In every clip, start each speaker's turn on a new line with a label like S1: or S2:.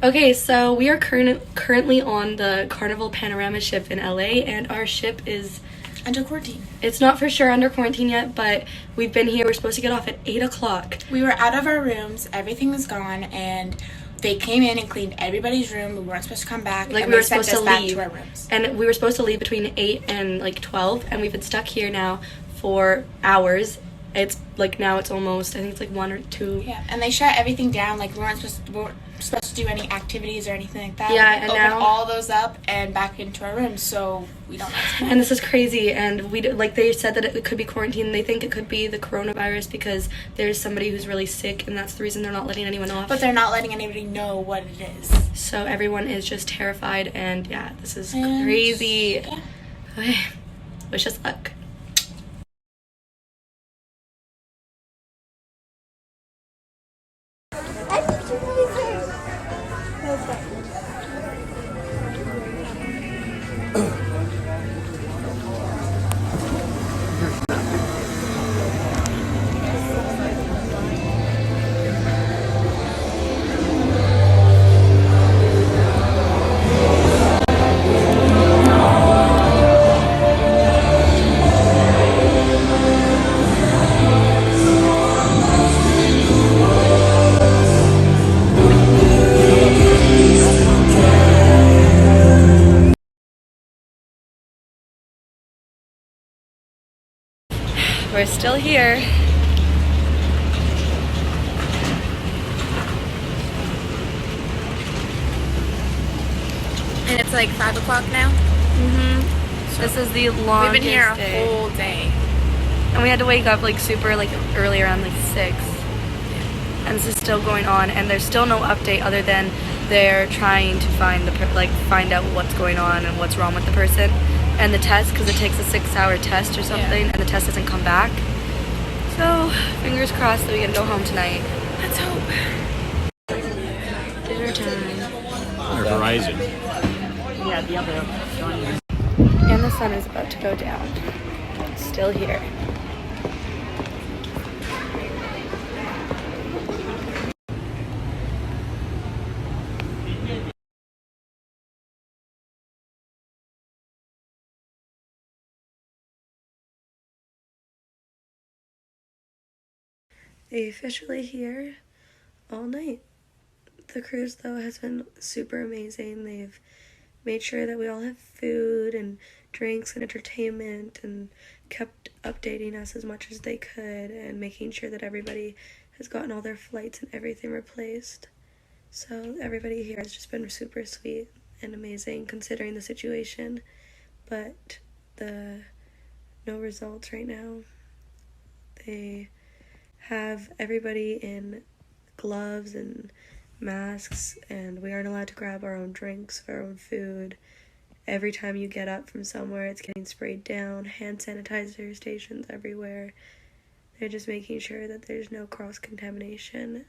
S1: Okay, so we are currently on the Carnival Panorama ship in LA, and our ship is
S2: under quarantine.
S1: It's not for sure under quarantine yet, but we've been here. We're supposed to get off at 8 o'clock.
S2: We were out of our rooms, everything was gone, and they came in and cleaned everybody's room. We weren't supposed to come back.
S1: Like,
S2: and
S1: we were
S2: they sent
S1: supposed to
S2: us
S1: leave.
S2: back to our rooms.
S1: And we were supposed to leave between 8 and like 12, and we've been stuck here now for hours. It's like now it's almost, I think it's like 1 or 2.
S2: Yeah, and they shut everything down. Like, we weren't supposed to do any activities or anything like that.
S1: Yeah,
S2: we
S1: and
S2: opened
S1: now
S2: all those up and back into our rooms, so we don't know.
S1: And this is crazy, and they said that it could be quarantine. They think it could be the coronavirus because there's somebody who's really sick, and that's the reason they're not letting anyone off.
S2: But they're not letting anybody know what it is.
S1: So everyone is just terrified, and yeah, this is crazy.
S2: Yeah.
S1: Okay. Wish us luck. We're still here.
S2: And it's like 5 o'clock now?
S1: So this is the longest
S2: We've been here a
S1: day.
S2: whole day.
S1: And we had to wake up like super like early, around like 6. And this is still going on, and there's still no update other than they're trying to find find out what's going on and what's wrong with the person. And the test, because it takes a 6-hour test or something, and the test doesn't come back. So, fingers crossed that we can go home tonight.
S2: Let's hope.
S1: Dinner time.
S3: Or Verizon.
S4: Yeah, the other one.
S1: And the sun is about to go down. Still here. They officially here all night. The cruise, though, has been super amazing. They've made sure that we all have food and drinks and entertainment, and kept updating us as much as they could, and making sure that everybody has gotten all their flights and everything replaced. So everybody here has just been super sweet and amazing considering the situation. But no results right now. They have everybody in gloves and masks, and we aren't allowed to grab our own drinks, our own food. Every time you get up from somewhere, it's getting sprayed down. Hand sanitizer stations everywhere. They're just making sure that there's no cross-contamination.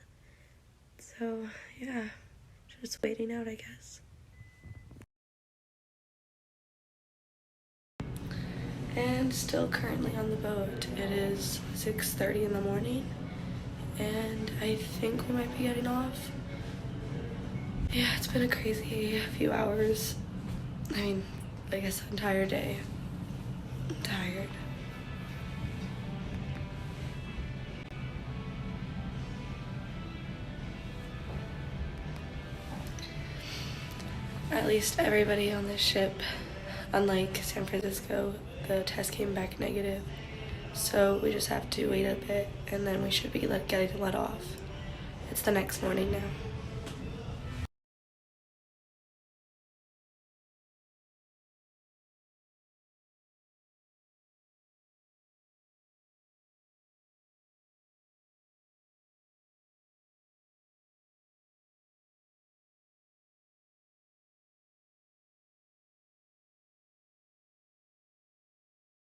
S1: So, yeah, just waiting out, I guess. And still currently on the boat. It is 6:30 in the morning, and I think we might be getting off. Yeah, it's been a crazy few hours. I mean, I guess the entire day. I'm tired. At least everybody on this ship, unlike San Francisco, the test came back negative. So we just have to wait a bit, and then we should be getting let off. It's the next morning now.